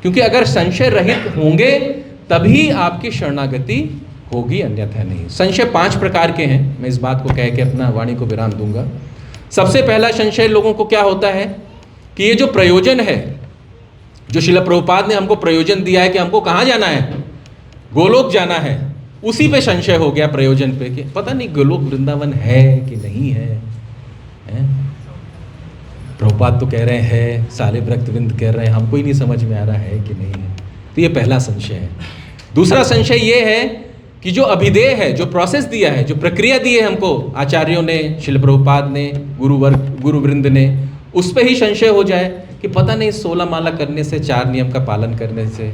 क्योंकि अगर संशय रहित होंगे तभी आपकी शरणागति होगी, अन्यथा नहीं। संशय 5 प्रकार के हैं। मैं इस बात को कह के अपना वाणी को विराम दूंगा। सबसे पहला संशय लोगों को क्या होता है कि ये जो प्रयोजन है, जो श्रील प्रभुपाद ने हमको प्रयोजन दिया है कि हमको कहाँ जाना है, गोलोक जाना है, उसी पे संशय हो गया, प्रयोजन पे, कि पता नहीं गोलोक वृंदावन है कि नहीं है। प्रभुपाद तो कह रहे हैं, सारे भक्तवृंद कह रहे हैं, हमको ही नहीं समझ में आ रहा है कि नहीं है। तो ये पहला संशय है। दूसरा संशय ये है कि जो अभिधेय है, जो प्रोसेस दिया है, जो प्रक्रिया दी है हमको आचार्यों ने, श्रील प्रभुपाद ने, गुरुवृंद ने, उस पर ही संशय हो जाए कि पता नहीं 16 माला करने से, 4 नियम का पालन करने से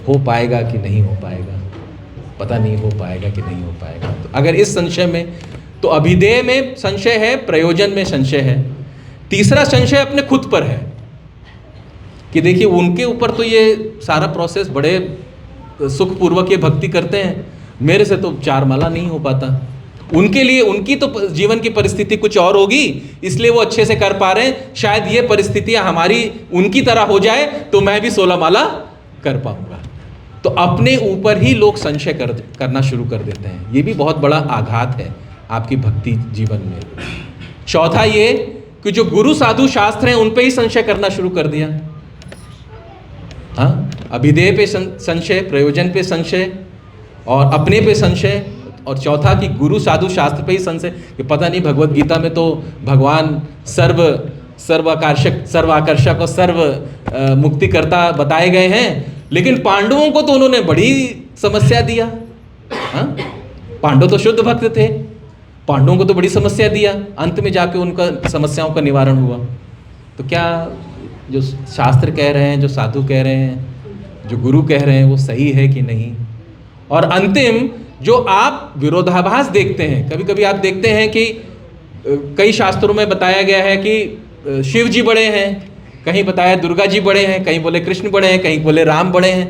हो पाएगा कि नहीं हो पाएगा, पता नहीं हो पाएगा कि नहीं हो पाएगा। तो अगर इस संशय में, तो अभिधेय में संशय है, प्रयोजन में संशय है। तीसरा संशय अपने खुद पर है कि देखिए उनके ऊपर तो ये सारा प्रोसेस बड़े सुखपूर्वक ये भक्ति करते हैं, मेरे से तो 4 माला नहीं हो पाता। उनके लिए, उनकी तो जीवन की परिस्थिति कुछ और होगी, इसलिए वो अच्छे से कर पा रहे हैं। शायद ये परिस्थितियां हमारी उनकी तरह हो जाए तो मैं भी 16 माला कर पाऊंगा। तो अपने ऊपर ही लोग संशय करना शुरू कर देते हैं। ये भी बहुत बड़ा आघात है आपकी भक्ति जीवन में। चौथा ये कि जो गुरु साधु शास्त्र हैं उन पे ही संशय करना शुरू कर दिया। हाँ, अभिधेय पे संशय, प्रयोजन पे संशय और अपने पे संशय। और चौथा कि गुरु साधु शास्त्र पे ही संशय कि पता नहीं भगवत गीता में तो भगवान सर्व आकर्षक और सर्व मुक्तिकर्ता बताए गए हैं, लेकिन पांडवों को तो उन्होंने बड़ी समस्या दिया। हाँ, पांडव तो शुद्ध भक्त थे, पांडवों को तो बड़ी समस्या दिया, अंत में जाके उनका समस्याओं का निवारण हुआ। तो क्या जो शास्त्र कह रहे हैं, जो साधु कह रहे हैं, जो गुरु कह रहे हैं, वो सही है कि नहीं? और अंतिम जो आप विरोधाभास देखते हैं, कभी कभी आप देखते हैं कि कई शास्त्रों में बताया गया है कि शिव जी बड़े हैं, कहीं बताया दुर्गा जी बड़े हैं, कहीं बोले कृष्ण बड़े हैं, कहीं बोले राम बड़े हैं।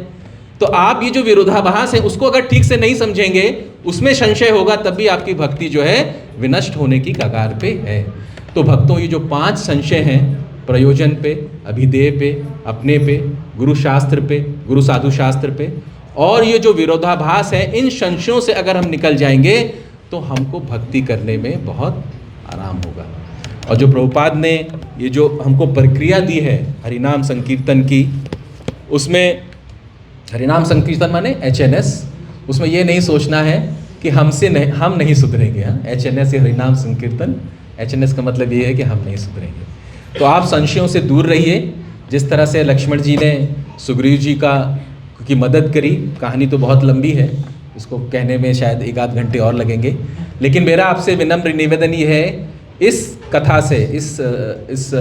तो आप ये जो विरोधाभास है उसको अगर ठीक से नहीं समझेंगे, उसमें संशय होगा, तब भी आपकी भक्ति जो है विनष्ट होने की कगार पे है। तो भक्तों, ये जो 5 संशय हैं, प्रयोजन पे, अभिधेय पे, अपने पे, गुरु शास्त्र पे, गुरु साधु शास्त्र पे, और ये जो विरोधाभास है, इन संशयों से अगर हम निकल जाएंगे तो हमको भक्ति करने में बहुत आराम होगा। और जो प्रभुपाद ने ये जो हमको प्रक्रिया दी है हरिनाम संकीर्तन की, उसमें हरिनाम संकीर्तन माने HNS, उसमें ये नहीं सोचना है कि हमसे नहीं, हम नहीं सुधरेंगे। हाँ, HNS या हरिनाम संकीर्तन, HNS का मतलब ये है कि हम नहीं सुधरेंगे। तो आप संशयों से दूर रहिए। जिस तरह से लक्ष्मण जी ने सुग्रीव जी की मदद करी। कहानी तो बहुत लंबी है, इसको कहने में शायद 1-8 घंटे और लगेंगे, लेकिन मेरा आपसे विनम्र निवेदन ये है, इस कथा से, इस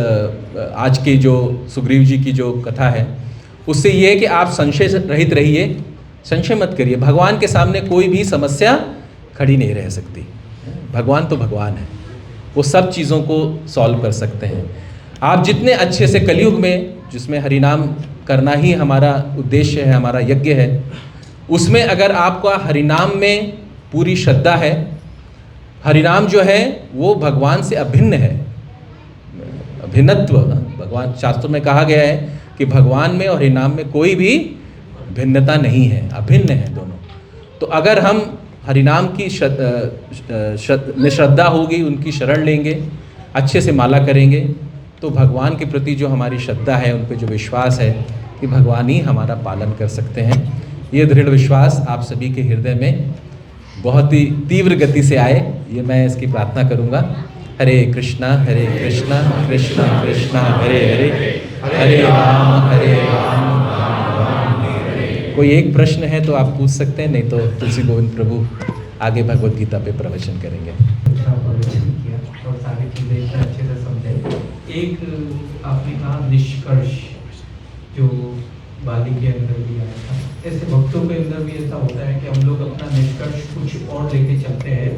आज की जो सुग्रीव जी की जो कथा है उससे ये है कि आप संशय रहित रहिए, संशय मत करिए। भगवान के सामने कोई भी समस्या खड़ी नहीं रह सकती। भगवान तो भगवान है, वो सब चीज़ों को सॉल्व कर सकते हैं। आप जितने अच्छे से कलयुग में, जिसमें हरिनाम करना ही हमारा उद्देश्य है, हमारा यज्ञ है, उसमें अगर आपका हरिनाम में पूरी श्रद्धा है, हरिनाम जो है वो भगवान से अभिन्न है, अभिन्नत्व, भगवान शास्त्रों में कहा गया है कि भगवान में और हरिनाम में कोई भी भिन्नता नहीं है, अभिन्न है दोनों। तो अगर हम हरिनाम की श्रद्धा होगी, उनकी शरण लेंगे, अच्छे से माला करेंगे, तो भगवान के प्रति जो हमारी श्रद्धा है, उन पर जो विश्वास है कि भगवान ही हमारा पालन कर सकते हैं, ये दृढ़ विश्वास आप सभी के हृदय में बहुत ही तीव्र गति से आए, ये मैं इसकी प्रार्थना करूँगा। हरे कृष्णा कृष्णा कृष्णा हरे हरे, हरे राम राम हरे। कोई एक प्रश्न है तो आप पूछ सकते हैं, नहीं तो तुलसी गोविंद प्रभु आगे भगवत गीता पे प्रवचन करेंगे। और सारी चीज़ें इतने अच्छे से समझे। एक आपने कहा निष्कर्ष जो बाली के अंदर भी आया था, ऐसे भक्तों के अंदर भी ऐसा होता है कि हम लोग अपना निष्कर्ष कुछ और लेके चलते हैं,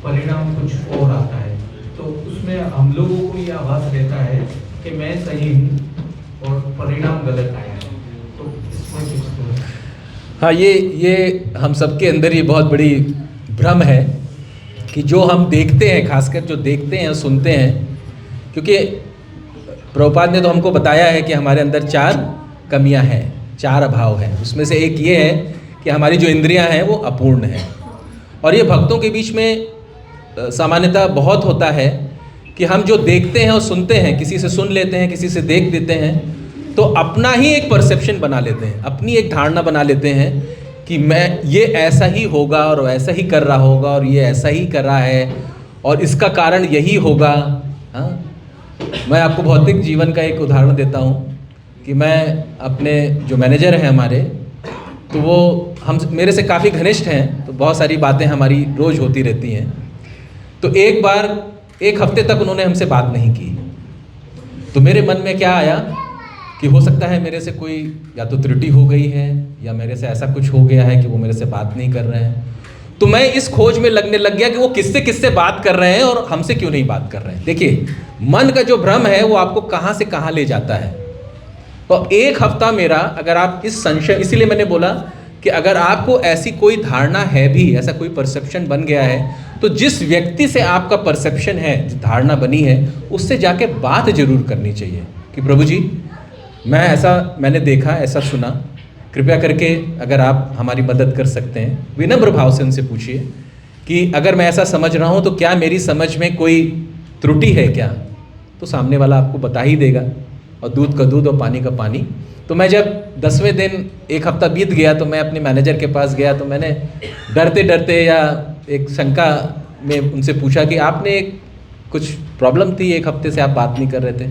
परिणाम कुछ और आता है, तो उसमें हम लोगों को ये आभास रहता है कि मैं सही हूँ और परिणाम गलत आया है। तो इसमें कुछ हाँ, ये हम सबके अंदर ये बहुत बड़ी भ्रम है कि जो हम देखते हैं, खासकर जो देखते हैं, सुनते हैं, क्योंकि प्रभुपाद ने तो हमको बताया है कि हमारे अंदर 4 कमियां हैं, 4 अभाव हैं। उसमें से एक ये है कि हमारी जो इंद्रियां हैं वो अपूर्ण हैं। और ये भक्तों के बीच में सामान्यतः बहुत होता है कि हम जो देखते हैं और सुनते हैं, किसी से सुन लेते हैं, किसी से देख देते हैं, तो अपना ही एक परसेप्शन बना लेते हैं, अपनी एक धारणा बना लेते हैं कि मैं ये ऐसा ही होगा और ऐसा ही कर रहा होगा और ये ऐसा ही कर रहा है और इसका कारण यही होगा। हाँ, मैं आपको भौतिक जीवन का एक उदाहरण देता हूँ कि मैं अपने जो मैनेजर हैं हमारे, तो वो हम मेरे से काफ़ी घनिष्ठ हैं, तो बहुत सारी बातें हमारी रोज़ होती रहती हैं। तो एक बार 1 हफ्ते तक उन्होंने हमसे बात नहीं की, तो मेरे मन में क्या आया कि हो सकता है मेरे से कोई या तो त्रुटि हो गई है या मेरे से ऐसा कुछ हो गया है कि वो मेरे से बात नहीं कर रहे हैं। तो मैं इस खोज में लगने लग गया कि वो किससे बात कर रहे हैं और हमसे क्यों नहीं बात कर रहे हैं। देखिए, मन का जो भ्रम है वो आपको कहाँ से कहाँ ले जाता है। तो 1 हफ्ता मेरा, अगर आप इस संशय, इसीलिए मैंने बोला कि अगर आपको ऐसी कोई धारणा है भी, ऐसा कोई परसेप्शन बन गया है, तो जिस व्यक्ति से आपका परसेप्शन है, धारणा बनी है, उससे जाके बात जरूर करनी चाहिए कि प्रभु जी, मैंने देखा, ऐसा सुना, कृपया करके अगर आप हमारी मदद कर सकते हैं। विनम्र भाव से उनसे पूछिए कि अगर मैं ऐसा समझ रहा हूँ तो क्या मेरी समझ में कोई त्रुटि है क्या, तो सामने वाला आपको बता ही देगा, और दूध का दूध और पानी का पानी। तो मैं जब 10वें दिन 1 हफ्ता बीत गया तो मैं अपने मैनेजर के पास गया, तो मैंने डरते डरते या एक शंका में उनसे पूछा कि आपने कुछ प्रॉब्लम थी, 1 हफ्ते से आप बात नहीं कर रहे थे।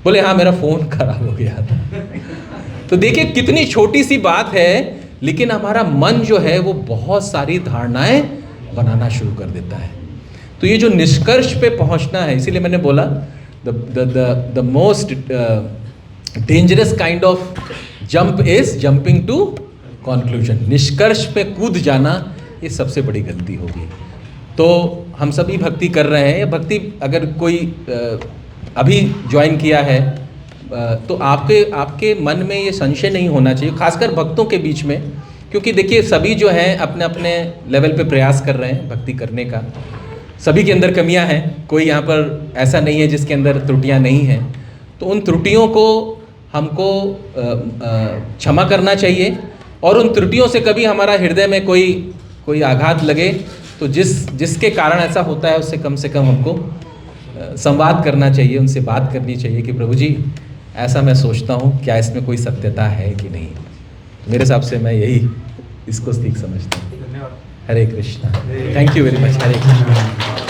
बोले हाँ, मेरा फ़ोन खराब हो गया था। तो देखिए कितनी छोटी सी बात है, लेकिन हमारा मन जो है वो बहुत सारी धारणाएं बनाना शुरू कर देता है। तो ये जो निष्कर्ष पे पहुंचना है, इसीलिए मैंने बोला the most dangerous kind of jump is jumping to conclusion. निष्कर्ष पे कूद जाना, ये सबसे बड़ी गलती होगी। तो हम सभी भक्ति कर रहे हैं, भक्ति अगर कोई अभी ज्वाइन किया है तो आपके मन में ये संशय नहीं होना चाहिए, खासकर भक्तों के बीच में, क्योंकि देखिए सभी जो हैं अपने अपने लेवल पे प्रयास कर रहे हैं भक्ति करने का। सभी के अंदर कमियां हैं, कोई यहाँ पर ऐसा नहीं है जिसके अंदर त्रुटियां नहीं हैं। तो उन त्रुटियों को हमको क्षमा करना चाहिए, और उन त्रुटियों से कभी हमारा हृदय में कोई आघात लगे तो जिसके कारण ऐसा होता है उससे कम हमको संवाद करना चाहिए, उनसे बात करनी चाहिए कि प्रभु जी, ऐसा मैं सोचता हूँ, क्या इसमें कोई सत्यता है कि नहीं। मेरे हिसाब से मैं यही इसको ठीक समझता हूँ। Hare Krishna. Thank you very much. Hare Krishna.